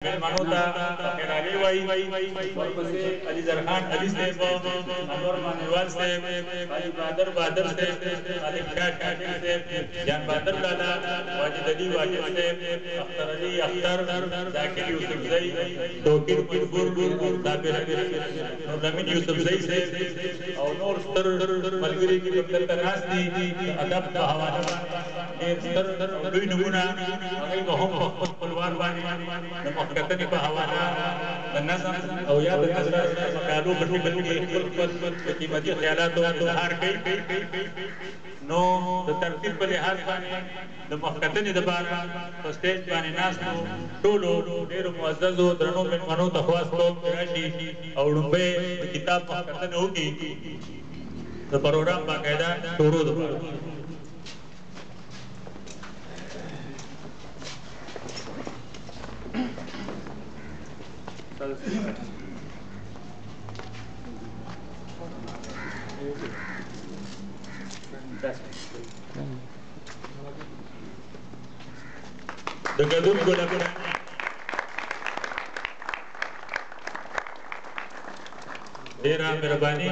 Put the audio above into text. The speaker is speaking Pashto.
मेहमानों ता फिर आगे वाई ورپسې علي زرخان علي صاحب انور مانیوال صاحب علي بادر صاحب علي شاه شاکر صاحب جان بادر لالا واجد علي واجد صاحب اختر علي اختر ذاکر یوسفزئی توقیر مجبور صابر نور لمین یوسفزئی صاحب او نور ستر ملګري کې دلته ناست دي ادب په حواله ډېر ستر لوی نمونه هغوی به هم په خپلوان باندې د مخکتنې په حواله د نظم او یا د نظر مقالو په ټکل کې خپل قیمتي خیالاتو اظهار کوي نو د ترتیب په لحاظ باندې د مخکتنې دپاره په سټیج باندې ناستو ټولو ډېرو معززو درنو مېلمنو ته خواست کوم چې راشي او لومبۍ د کتاب مخکتنه وکړي د پروګرام باقاعده شروع دپاره د ګډون ګلابونه ډېره مهرباني